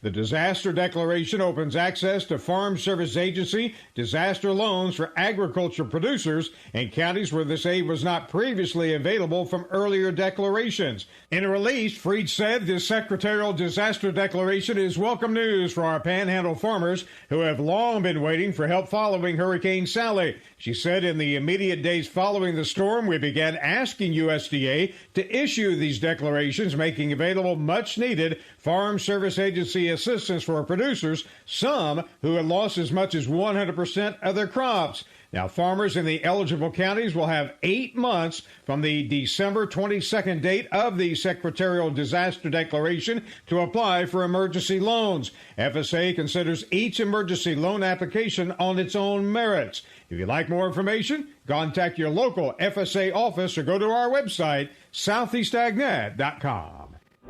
The disaster declaration opens access to Farm Service Agency disaster loans for agriculture producers in counties where this aid was not previously available from earlier declarations. In a release, Freed said this secretarial disaster declaration is welcome news for our panhandle farmers who have long been waiting for help following Hurricane Sally. She said in the immediate days following the storm, we began asking USDA to issue these declarations, making available much needed Farm Service Agency assistance for producers, some who had lost as much as 100% of their crops. Now, farmers in the eligible counties will have 8 months from the December 22nd date of the Secretarial Disaster Declaration to apply for emergency loans. FSA considers each emergency loan application on its own merits. If you'd like more information, contact your local FSA office or go to our website, southeastagnet.com.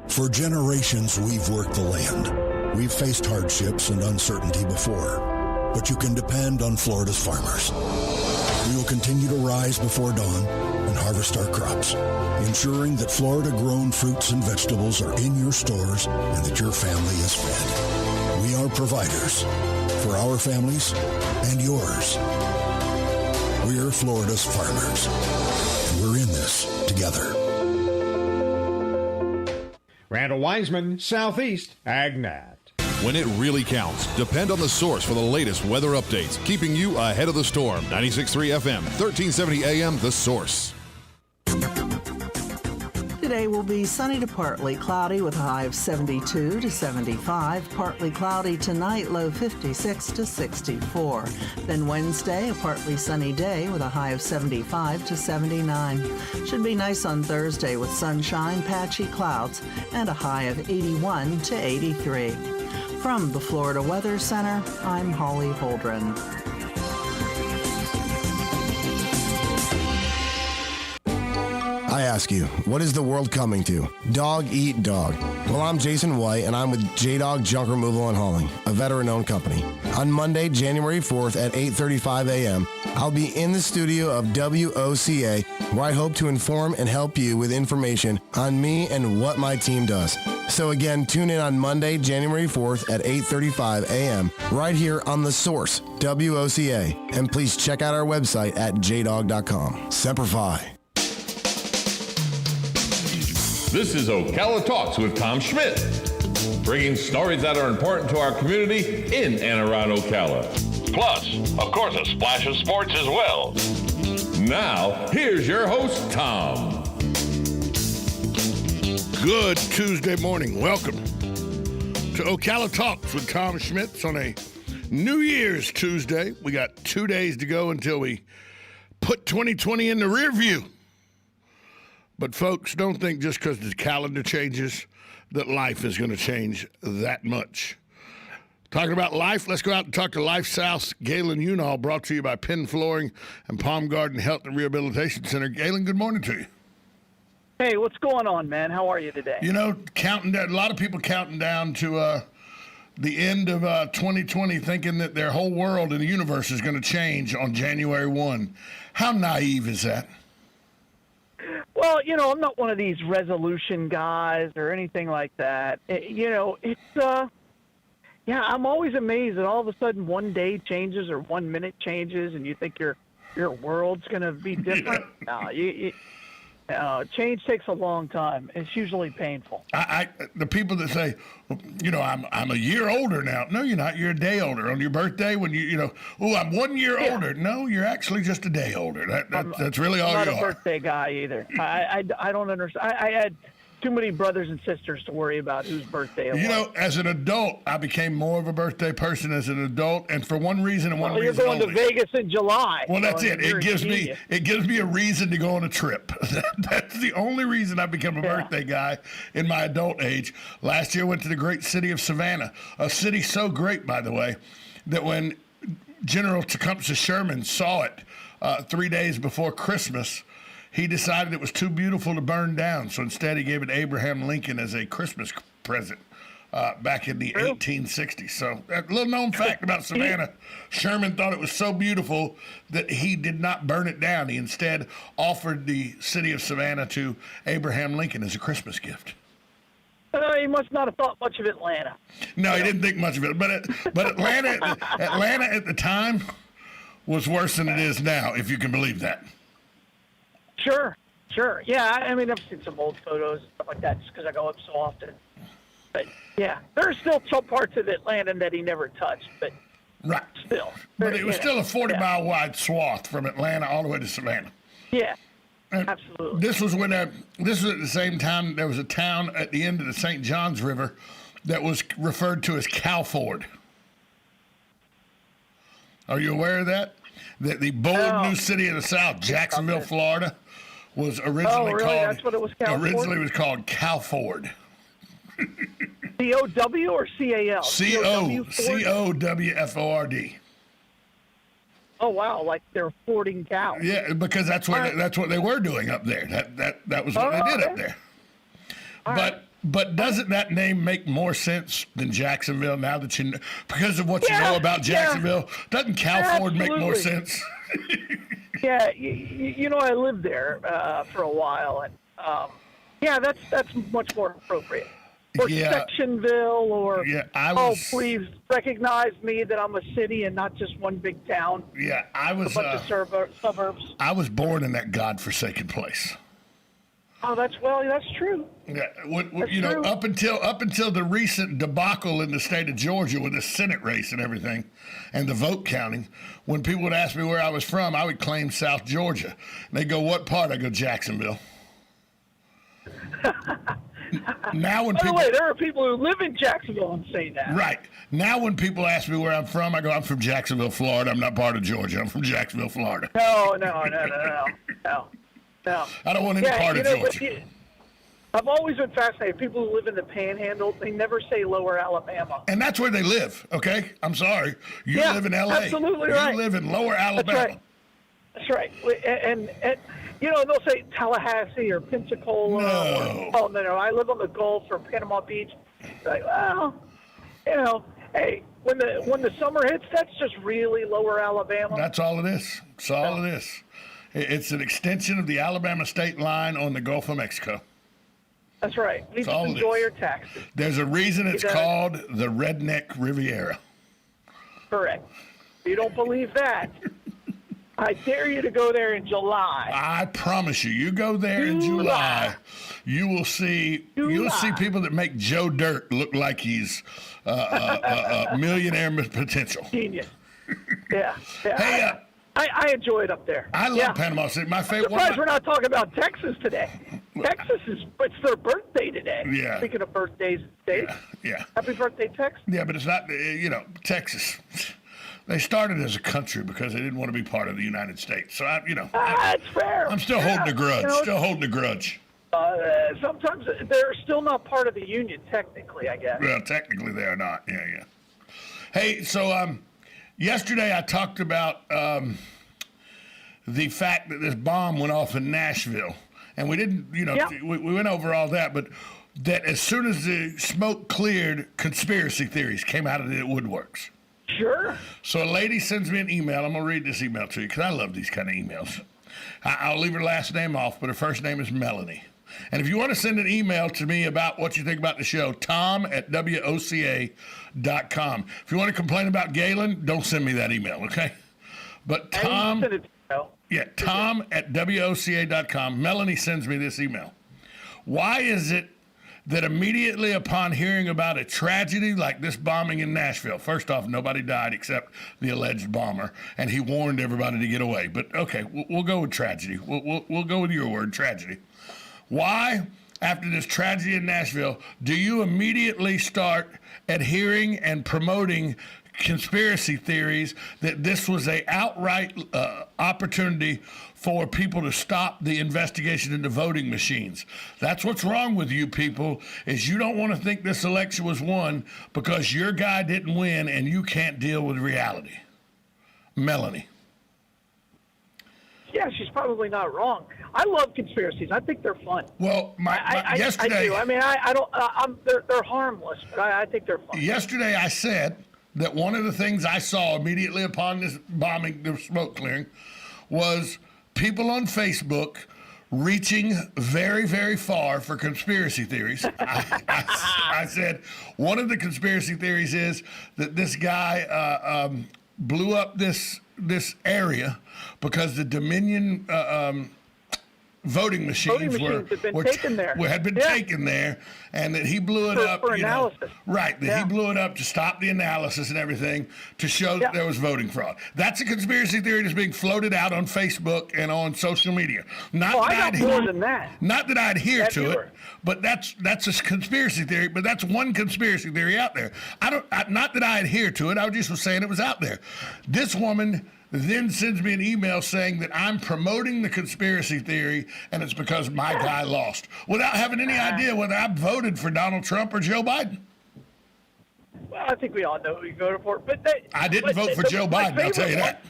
For generations, we've worked the land. We've faced hardships and uncertainty before, but you can depend on Florida's farmers. We will continue to rise before dawn and harvest our crops, ensuring that Florida-grown fruits and vegetables are in your stores and that your family is fed. We are providers for our families and yours. We're Florida's farmers, and we're in this together. Randall Wiseman, Southeast AgNet. When it really counts, depend on the source for the latest weather updates, keeping you ahead of the storm. 96.3 FM, 1370 AM, The Source. Today will be sunny to partly cloudy with a high of 72 to 75. Partly cloudy tonight, low 56 to 64. Then Wednesday, a partly sunny day with a high of 75 to 79. Should be nice on Thursday with sunshine, patchy clouds, and a high of 81 to 83. From the Florida Weather Center, I'm Holly Holdren. I ask you, what is the world coming to? Dog eat dog. Well, I'm Jason White, and I'm with J-Dog Junk Removal and Hauling, a veteran-owned company. On Monday, January 4th at 8:35 a.m., I'll be in the studio of WOCA, where I hope to inform and help you with information on me and what my team does. So again, tune in on Monday, January 4th at 8:35 a.m., right here on The Source, WOCA. And please check out our website at jdog.com. Semper Fi. This is Ocala Talks with Tom Schmidt, bringing stories that are important to our community in and around Ocala. Plus, of course, a splash of sports as well. Now, here's your host, Tom. Good Tuesday morning. Welcome to Ocala Talks with Tom Schmidt on a New Year's Tuesday. We got 2 days to go until we put 2020 in the rear view. But folks, don't think just because the calendar changes that life is going to change that much. Talking about life, let's go out and talk to Life South's Galen Unall, brought to you by Penn Flooring and Palm Garden Health and Rehabilitation Center. Galen, good morning to you. Hey, what's going on, man? How are you today? You know, counting down, a lot of people counting down to the end of 2020, thinking that their whole world and the universe is going to change on January 1. How naive is that? Well, you know, I'm not one of these resolution guys or anything like that. I'm always amazed that all of a sudden one day changes or 1 minute changes and you think your world's going to be different. Yeah. No, change takes a long time. It's usually painful. The people that say, you know, I'm a year older now. No, you're not. You're a day older. On your birthday, when I'm 1 year older. No, you're actually just a day older. That's really all you are. I'm not a birthday guy either. I don't understand. I had too many brothers and sisters to worry about whose birthday it was. You know, as an adult, I became more of a birthday person as an adult, and for one reason and one reason you're going only. to Vegas in July. Well, that's it. It gives me a reason to go on a trip. That's the only reason I became a birthday guy in my adult age. Last year, I went to the great city of Savannah, a city so great, by the way, that when General Tecumseh Sherman saw it 3 days before Christmas, he decided it was too beautiful to burn down, so instead he gave it to Abraham Lincoln as a Christmas present back in the 1860s. So a little known fact about Savannah, Sherman thought it was so beautiful that he did not burn it down. He instead offered the city of Savannah to Abraham Lincoln as a Christmas gift. He must not have thought much of Atlanta. No, he didn't think much of it. But Atlanta at the time was worse than it is now, if you can believe that. Sure. Yeah, I mean, I've seen some old photos and stuff like that just because I go up so often. But, yeah, there are still some parts of Atlanta that he never touched, but right. Still. But it was still a 40-mile wide swath from Atlanta all the way to Savannah. Yeah, and absolutely. This was this was at the same time there was a town at the end of the St. Johns River that was referred to as Calford. Are you aware of that? That the bold new city of the South, Jacksonville, Florida, was originally called. That's what it was called. Originally was called Calford. C-O-W or C-A-L? C-O-W-F-O-R-D. Oh wow! Like they're fording cows. Yeah, because that's what they were doing up there. That was what they did up there. But doesn't that name make more sense than Jacksonville now that you because of what you know about Jacksonville? Yeah. Doesn't Calford make more sense? Yeah, you know I lived there for a while, and that's much more appropriate. Or Sectionville, or please recognize me that I'm a city and not just one big town. Yeah, I was a bunch of suburbs. I was born in that godforsaken place. Oh, that's true. Yeah, true. Up until the recent debacle in the state of Georgia with the Senate race and everything, and the vote counting, when people would ask me where I was from, I would claim South Georgia. And they go, "What part?" I go, "Jacksonville." Now, by the way, there are people who live in Jacksonville and say that. Right. Now, when people ask me where I'm from, I go, "I'm from Jacksonville, Florida. I'm not part of Georgia. I'm from Jacksonville, Florida." No. I don't want any part of Georgia. I've always been fascinated. People who live in the Panhandle, they never say Lower Alabama. And that's where they live, okay? I'm sorry. You live in L.A. Absolutely right. You live in Lower Alabama. That's right. And they'll say Tallahassee or Pensacola. No. No. I live on the Gulf or Panama Beach. Like, well, hey, when the summer hits, that's just really Lower Alabama. That's all it is. That's all it is. It's an extension of the Alabama state line on the Gulf of Mexico. That's right. You just enjoy your taxes. There's a reason it's called the Redneck Riviera. Correct. You don't believe that? I dare you to go there in July. I promise you. You go there in July, you will see people that make Joe Dirt look like he's a millionaire potential. Genius. Yeah. Hey, I enjoy it up there. I love Panama City. My favorite. I'm surprised we're not talking about Texas today. Texas it's their birthday today. Yeah. Speaking of birthdays, Dave. Yeah. Happy birthday, Texas. Yeah, but it's not. Texas. They started as a country because they didn't want to be part of the United States. So that's fair. I'm still holding a grudge. Sometimes they're still not part of the Union, technically, I guess. Well, technically they are not. Yeah. Hey, so yesterday I talked about the fact that this bomb went off in Nashville, and we didn't, we went over all that, but that as soon as the smoke cleared, conspiracy theories came out of the woodworks. Sure. So a lady sends me an email. I'm going to read this email to you because I love these kind of emails. I'll leave her last name off, but her first name is Melanie. And if you want to send an email to me about what you think about the show, tom@WOCA.com. If you want to complain about Galen, don't send me that email, okay? But Tom at.WOCA.com. Melanie sends me this email. Why is it that immediately upon hearing about a tragedy like this bombing in Nashville, first off, nobody died except the alleged bomber, and he warned everybody to get away. But okay, we'll go with tragedy. We'll go with your word, tragedy. Why, after this tragedy in Nashville, do you immediately start adhering and promoting conspiracy theories that this was a outright opportunity for people to stop the investigation into voting machines? That's what's wrong with you people, is you don't want to think this election was won because your guy didn't win and you can't deal with reality. Melanie. Yeah, she's probably not wrong. I love conspiracies. I think they're fun. Well, yesterday, I do. I mean, I don't. They're harmless, but I think they're fun. Yesterday, I said that one of the things I saw immediately upon this bombing, the smoke clearing, was people on Facebook reaching very, very far for conspiracy theories. I said one of the conspiracy theories is that this guy blew up this area because the Dominion voting machines had been taken there, and that he blew it up for analysis. Right, that he blew it up to stop the analysis and everything to show that there was voting fraud. That's a conspiracy theory that's being floated out on Facebook and on social media. I got more than that. Not that I adhere to it, but that's a conspiracy theory. But that's one conspiracy theory out there. Not that I adhere to it. I just was saying it was out there. This woman then sends me an email saying that I'm promoting the conspiracy theory and it's because my guy lost, without having any idea whether I voted for Donald Trump or Joe Biden. Well, I think we all know who you voted for, but I didn't vote for Joe Biden, I'll tell you that.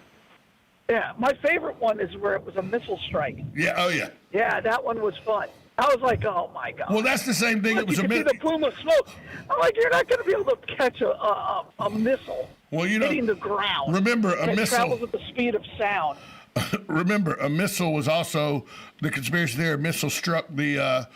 Yeah, my favorite one is where it was a missile strike. Yeah, oh yeah. Yeah, that one was fun. I was like, oh my God. Well, that's the same thing. It was you can see the plume of smoke. I'm like, you're not going to be able to catch a missile hitting the ground. Remember, a missile travels at the speed of sound. Remember, a missile was also the conspiracy theory. A missile struck the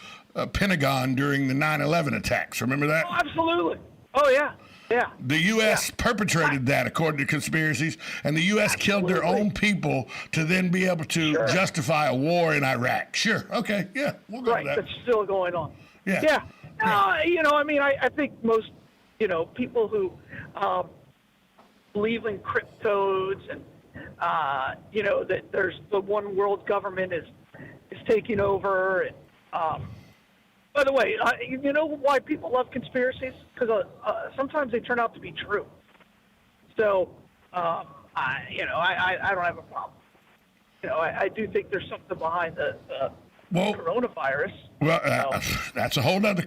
Pentagon during the 9/11 attacks. Remember that? Oh, absolutely. Oh yeah. Yeah. The U.S. perpetrated that, according to conspiracies, and the U.S. killed their own people to then be able to justify a war in Iraq. Sure. Okay. Yeah. We'll go with that. That's still going on. Yeah. Yeah. I think most, people who believe in cryptodes and, that there's the one world government is taking over. And, by the way, you know why people love conspiracies? Because sometimes they turn out to be true. So, I don't have a problem. I do think there's something behind the coronavirus. Well, that's a whole other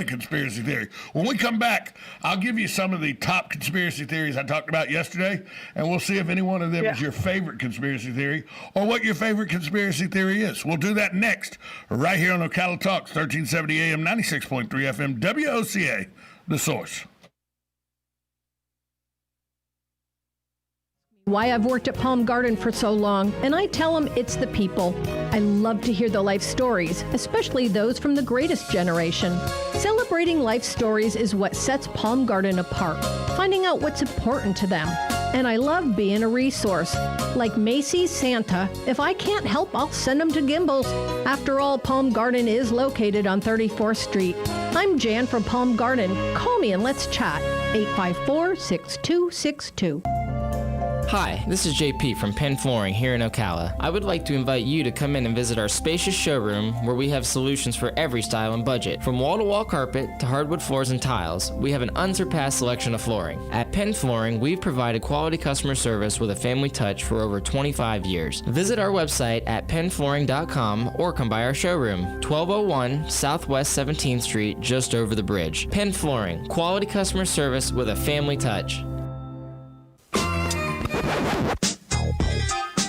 conspiracy theory. When we come back, I'll give you some of the top conspiracy theories I talked about yesterday, and we'll see if any one of them is your favorite conspiracy theory or what your favorite conspiracy theory is. We'll do that next, right here on Ocala Talks, 1370 AM, 96.3 FM, WOCA, The Source. Why I've worked at Palm Garden for so long, and I tell them it's the people. I love to hear the life stories, especially those from the greatest generation. Celebrating life stories is what sets Palm Garden apart, finding out what's important to them. And I love being a resource. Like Macy's Santa, if I can't help, I'll send them to Gimbel's. After all, Palm Garden is located on 34th Street. I'm Jan from Palm Garden. Call me and let's chat. 854-6262. Hi, this is JP from Penn Flooring here in Ocala. I would like to invite you to come in and visit our spacious showroom where we have solutions for every style and budget. From wall-to-wall carpet to hardwood floors and tiles, we have an unsurpassed selection of flooring. At Penn Flooring, we've provided quality customer service with a family touch for over 25 years. Visit our website at pennflooring.com or come by our showroom, 1201 Southwest 17th Street, just over the bridge. Penn Flooring, quality customer service with a family touch.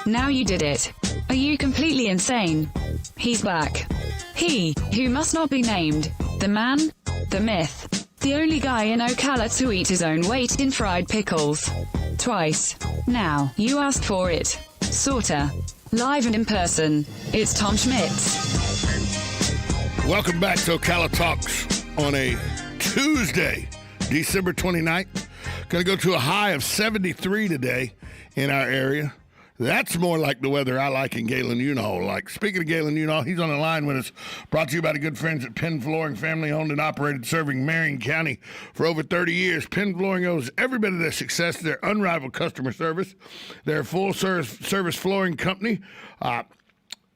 Now you did it. Are you completely insane? He's back. He, who must not be named. The man, the myth. The only guy in Ocala to eat his own weight in fried pickles. Twice. Now, you asked for it. Sorta. Live and in person. It's Tom Schmitz. Welcome back to Ocala Talks on a Tuesday, December 29th. Going to go to a high of 73 today in our area. That's more like the weather I like in Galen, Unall. Like, speaking of Galen, Unall, he's on the line with us. Brought to you by the good friends at Penn Flooring, family owned and operated, serving Marion County for over 30 years. Penn Flooring owes every bit of their success to their unrivaled customer service. They're a full-service flooring company.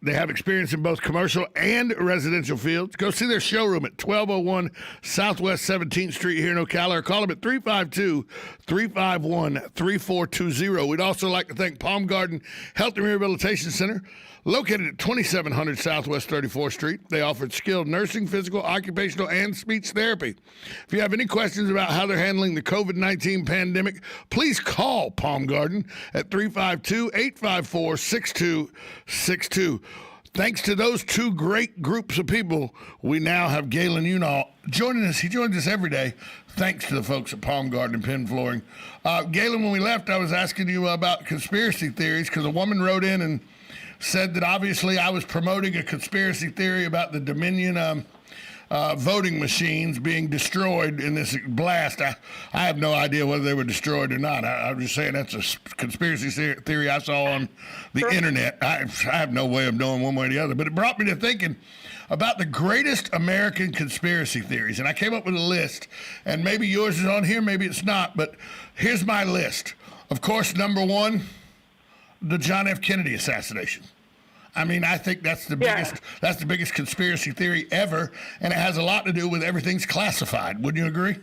They have experience in both commercial and residential fields. Go see their showroom at 1201 Southwest 17th Street here in Ocala, or call them at 352-351-3420. We'd also like to thank Palm Garden Health and Rehabilitation Center, located at 2700 Southwest 34th Street. They offered skilled nursing, physical, occupational, and speech therapy. If you have any questions about how they're handling the COVID-19 pandemic, please call Palm Garden at 352-854-6262. Thanks to those two great groups of people, we now have Galen Unall joining us. He joins us every day, thanks to the folks at Palm Garden and Penn Flooring. Galen, when we left, I was asking you about conspiracy theories because a woman wrote in and said that obviously I was promoting a conspiracy theory about the Dominion voting machines being destroyed in this blast. I have no idea whether they were destroyed or not. I'm just saying that's a conspiracy theory I saw on the internet. I have no way of knowing one way or the other, but it brought me to thinking about the greatest American conspiracy theories. And I came up with a list, and maybe yours is on here, maybe it's not, but here's my list. Of course, number one, the John F. Kennedy assassination. I mean, I think that's the biggest conspiracy theory ever, and it has a lot to do with everything's classified. Wouldn't you agree?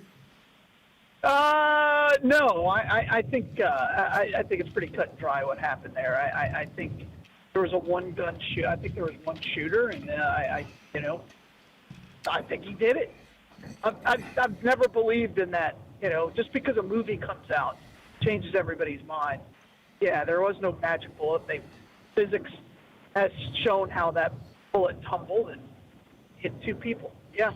No, I think it's pretty cut and dry what happened there. I think there was a one-gun shoot. I think there was one shooter, and I think he did it. I've never believed in that. Just because a movie comes out changes everybody's mind. Yeah, there was no magic bullet. Physics has shown how that bullet tumbled and hit two people. Yeah.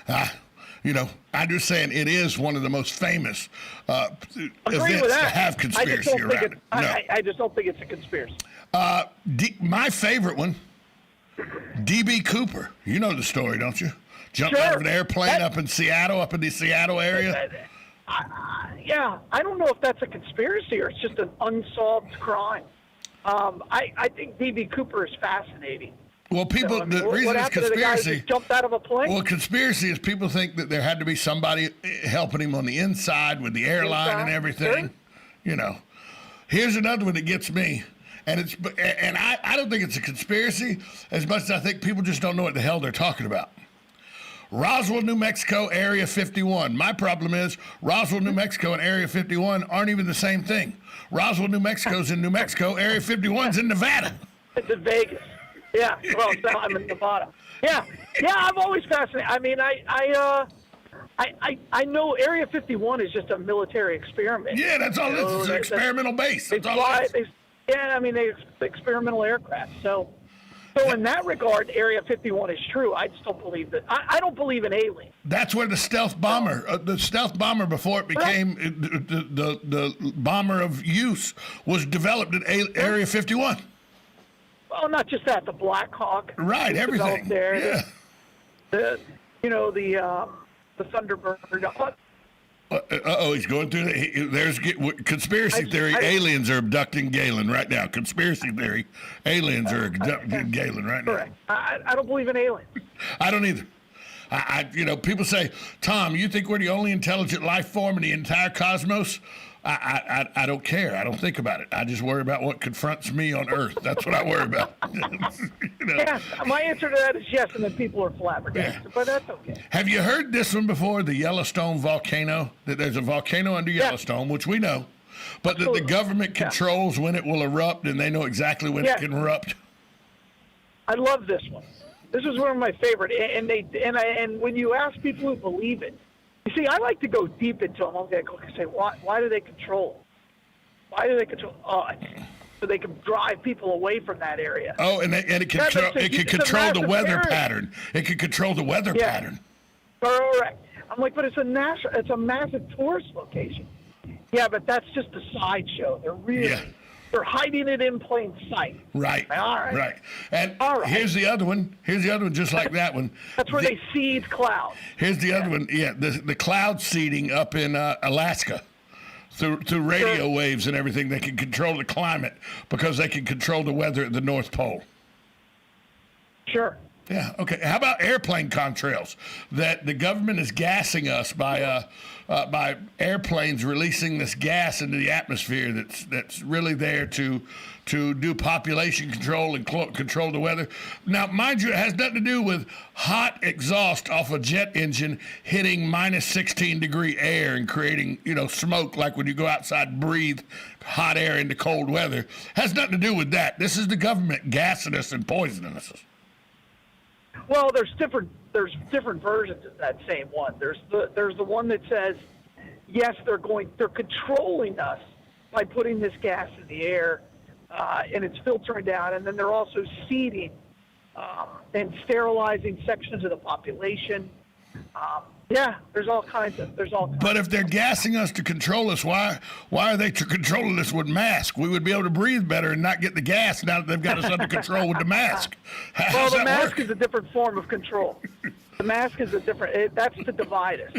I'm just saying it is one of the most famous events to have conspiracy around it. I just don't think it's a conspiracy. My favorite one, D.B. Cooper. You know the story, don't you? Jumped out of an airplane up in the Seattle area. Yeah, I don't know if that's a conspiracy or it's just an unsolved crime. I think D.B. Cooper is fascinating. Well, people, the reason it's conspiracy, jumped out of a plane. Well, conspiracy is people think that there had to be somebody helping him on the inside with the airline and everything. Sure. Here's another one that gets me, and I don't think it's a conspiracy as much as I think people just don't know what the hell they're talking about. Roswell, New Mexico, Area 51. My problem is Roswell, New Mexico, and Area 51 aren't even the same thing. Roswell, New Mexico's in New Mexico. Area 51's in Nevada. It's in Vegas. Yeah. Well, I'm in Nevada. Yeah. I'm always fascinated. I mean, I know Area 51 is just a military experiment. Yeah, that's all. It's an experimental base. That's all. They experimental aircraft. So in that regard, Area 51 is true. I just don't believe that. I don't believe in aliens. That's where the stealth bomber, before it became the bomber of use, was developed at Area 51. Well, not just that, the Black Hawk. Right, everything. There. Yeah. The Thunderbird. He's going through there's conspiracy theory. Aliens are abducting Galen right now. Conspiracy theory. Aliens are abducting Galen right now. Correct. I don't believe in aliens. I don't either. People say, Tom, you think we're the only intelligent life form in the entire cosmos? I don't care. I don't think about it. I just worry about what confronts me on Earth. That's what I worry about. Yeah, my answer to that is yes, and then people are flabbergasted, but that's okay. Have you heard this one before, the Yellowstone volcano? That there's a volcano under Yellowstone, which we know, but that the government controls when it will erupt, and they know exactly when it can erupt. I love this one. This is one of my favorite, and when you ask people who believe it, you see, I like to go deep into them. I'll say, why do they control? Why do they control? So they can drive people away from that area. Oh, and it can control the weather pattern. It can control the weather pattern. Correct. I'm like, but it's a massive tourist location. Yeah, but that's just a sideshow. They're hiding it in plain sight. Right. All right. Right. And here's the other one. Just like that one. That's where they seed clouds. Here's the other one. Yeah, the cloud seeding up in Alaska. Through radio waves and everything, they can control the climate because they can control the weather at the North Pole. Sure. Yeah, okay. How about airplane contrails? That the government is gassing us by airplanes releasing this gas into the atmosphere that's really there to do population control and control the weather. Now, mind you, it has nothing to do with hot exhaust off a jet engine hitting minus 16-degree air and creating, smoke like when you go outside and breathe hot air into cold weather. It has nothing to do with that. This is the government gassing us and poisoning us. Well, there's different versions of that same one. There's the one that says, yes, they're controlling us by putting this gas in the air, and it's filtering down, and then they're also seeding and sterilizing sections of the population. Yeah, there's all kinds. But if they're gassing us to control us, why are they controlling us with masks? We would be able to breathe better and not get the gas now that they've got us under control with the mask. Well, the mask is a different form of control. The mask is that's to divide us.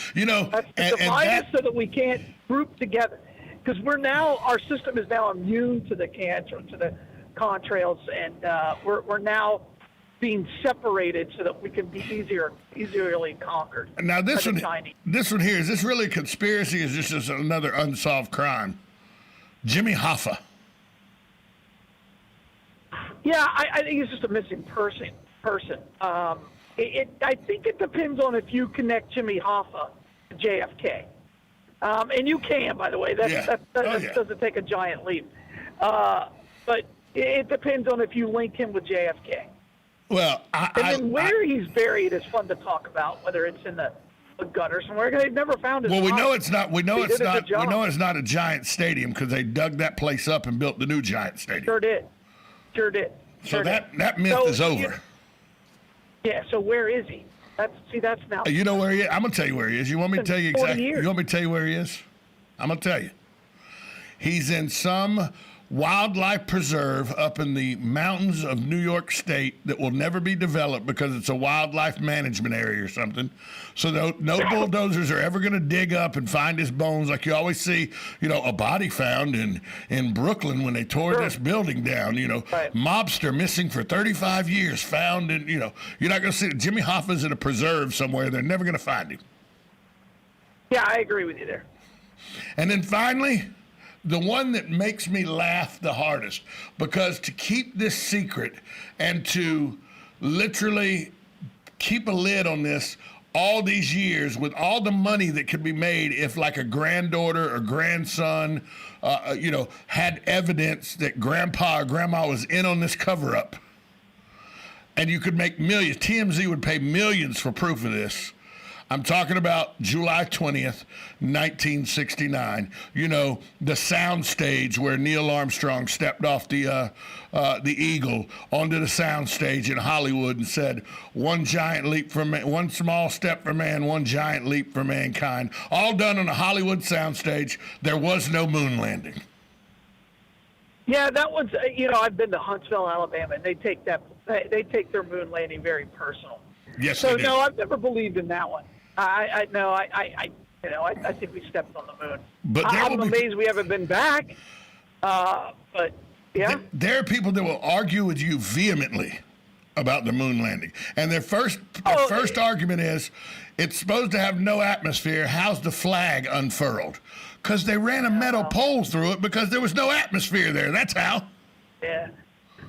That's to divide us so that we can't group together. Because our system is now immune to the contrails, and we're now being separated so that we can be easily conquered. Now this one here, is this really a conspiracy? Is this just another unsolved crime? Jimmy Hoffa. Yeah, I think it's just a missing person. I think it depends on if you connect Jimmy Hoffa to JFK. And you can, by the way. That doesn't take a giant leap. But it depends on if you link him with JFK. Well, where he's buried is fun to talk about, whether it's in the gutter somewhere. They've never found his. Well, we body. know it's not. We know it's not. We know it's not a Giant stadium because they dug that place up and built the new Giant stadium. Sure did. So that myth is over. Yeah. So where is he? That's now. You know where he is? I'm gonna tell you where he is. You want me to tell you exactly? You want me to tell you where he is? I'm gonna tell you. He's in some wildlife preserve up in the mountains of New York State that will never be developed because it's a wildlife management area or something. So no bulldozers are ever going to dig up and find his bones like you always see, a body found in Brooklyn when they tore this building down, Right. Mobster missing for 35 years found and, you're not going to see Jimmy Hoffa's in a preserve somewhere. They're never going to find him. Yeah, I agree with you there. And then finally, the one that makes me laugh the hardest, because to keep this secret and to literally keep a lid on this all these years with all the money that could be made if like a granddaughter or grandson, had evidence that grandpa or grandma was in on this cover up, and you could make millions. TMZ would pay millions for proof of this. I'm talking about July 20th, 1969. The sound stage where Neil Armstrong stepped off the Eagle onto the sound stage in Hollywood and said, one small step for man, one giant leap for mankind. All done on a Hollywood sound stage. There was no moon landing. Yeah, that was, I've been to Huntsville, Alabama, and they take their moon landing very personal. Yes, so no, I've never believed in that one. I think we stepped on the moon. But I'm amazed we haven't been back. But yeah, there are people that will argue with you vehemently about the moon landing, and their first argument is it's supposed to have no atmosphere. How's the flag unfurled? Because they ran a metal pole through it because there was no atmosphere there. That's how. Yeah.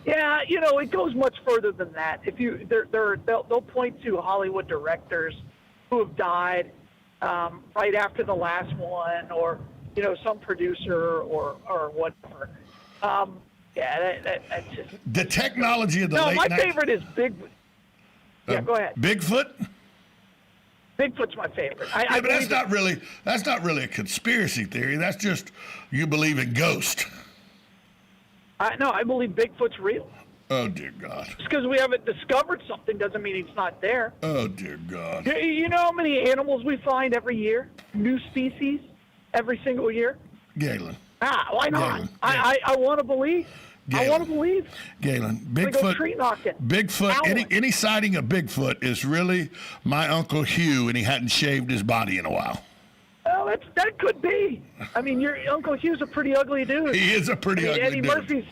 Yeah, it goes much further than that. They'll point to Hollywood directors who have died right after the last one, or some producer or whatever. That's just the technology of the late. No, my favorite is Bigfoot. Yeah, go ahead. Bigfoot. Bigfoot's my favorite. But that's not really a conspiracy theory. That's just you believe in ghosts. No, I believe Bigfoot's real. Oh, dear God. Just because we haven't discovered something doesn't mean it's not there. Oh, dear God. You know how many animals we find every year? New species every single year? Galen. Why not? Galen. I want to believe. Galen. I want to believe. Galen, Bigfoot. Go tree knocking. Bigfoot. Any sighting of Bigfoot is really my Uncle Hugh, and he hadn't shaved his body in a while. Well, that could be. I mean, your Uncle Hugh's a pretty ugly dude. He is a pretty ugly dude.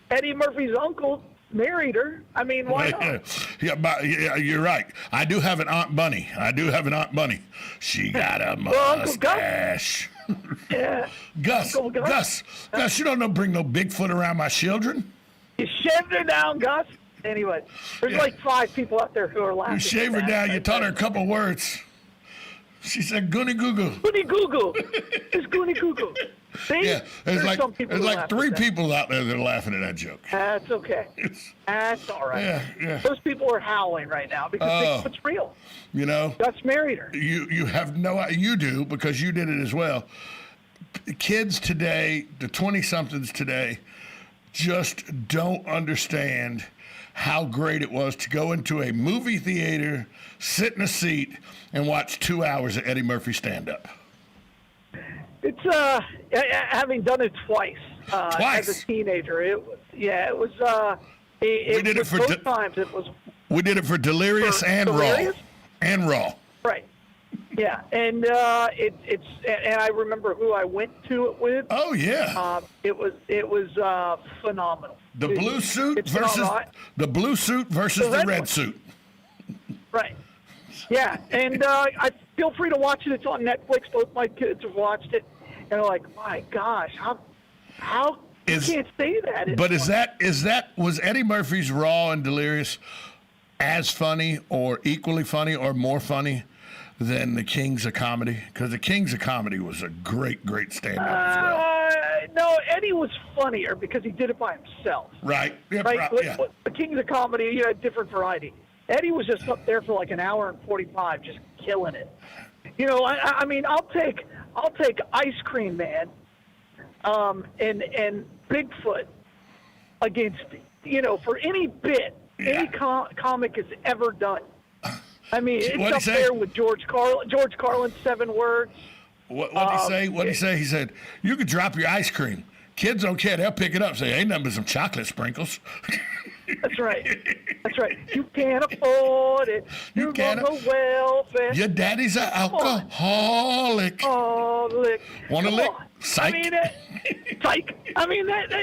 Eddie Murphy's uncle married her. I mean, why not? Yeah, you're right. I do have an Aunt Bunny. She got a mustache. Yeah. Gus, you don't bring no Bigfoot around my children. You shaved her down, Gus. Anyway, there's like 5 people out there who are laughing. You shaved her down. You taught her a couple words. She said, "Goony goo goo." Goony goo goo. It's goony goo goo. See? Yeah, there's like 3 people out there that are laughing at that joke. That's okay. That's all right. Yeah. Those people are howling right now because Bigfoot's real. Gus married her. You have you do, because you did it as well. Kids today, the 20-somethings today, just don't understand how great it was to go into a movie theater, sit in a seat, and watch 2 hours of Eddie Murphy stand-up. It's having done it twice. As a teenager. It was both times. It was. We did it for Delirious and Raw. And Raw. Right. Yeah, and and I remember who I went to it with. Oh yeah. It was phenomenal. The blue suit versus the red suit. Right. Yeah, and I feel free to watch it. It's on Netflix. Both my kids have watched it, and they're like, "My gosh, how you can't say that?" But was Eddie Murphy's Raw and Delirious as funny, or equally funny, or more funny than the Kings of Comedy? Because the Kings of Comedy was a great stand-up as well. No, Eddie was funnier because he did it by himself. Right. Yeah, right. Yeah. The Kings of Comedy, you had different variety. Eddie was just up there for like an hour and 45, just killing it. You know, I mean, I'll take Ice Cream Man, and Bigfoot against, for any bit any comic has ever done. I mean, it's up there with George Carlin's 7 words. What did he say? What did he say? He said, "You could drop your ice cream. Kids don't care. They'll pick it up. Say, ain't nothing but some chocolate sprinkles." That's right. That's right. You can't afford it. You're on the welfare. Your daddy's an alcoholic. Want to lick? Psych. I mean, psych. I mean, that's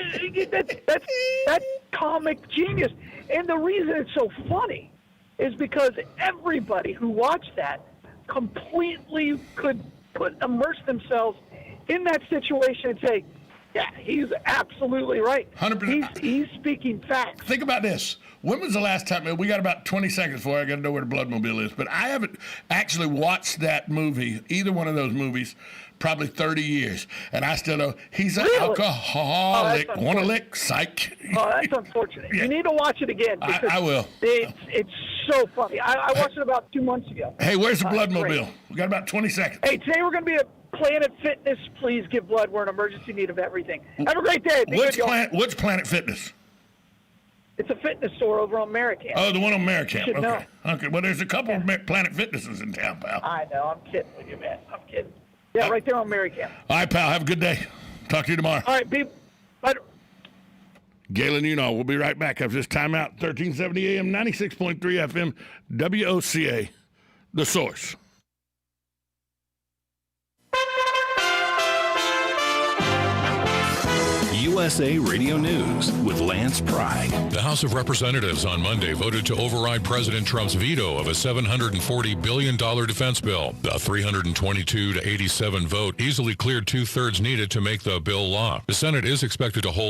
comic genius. And the reason it's so funny is because everybody who watched that completely could immerse themselves in that situation and say, yeah, he's absolutely right. 100%. He's speaking facts. Think about this. When was the last time? We got about 20 seconds before I got to know where the Bloodmobile is. But I haven't actually watched that movie, either one of those movies, probably 30 years. And I still know he's an alcoholic. Want to lick? Psych. Oh, that's unfortunate. Yeah. You need to watch it again. I will. It's so funny. I watched it about 2 months ago. Hey, where's the Bloodmobile? We got about 20 seconds. Hey, today we're going to be at Planet Fitness. Please give blood. We're in emergency need of everything. Have a great day. What's Planet Fitness? It's a fitness store over on Merricamp. Oh, the one on Merricamp. Okay. Know. Okay. Well, there's a couple of Planet Fitnesses in town, pal. I know. I'm kidding with you, man. I'm kidding. Yeah, right there on Merricamp. All right, pal. Have a good day. Talk to you tomorrow. All right, later. Galen, we'll be right back after this timeout. 1370 AM, 96.3 FM, WOCA, The Source. USA Radio News with Lance Pride. The House of Representatives on Monday voted to override President Trump's veto of a $740 billion defense bill. The 322-87 vote easily cleared 2/3 needed to make the bill law. The Senate is expected to hold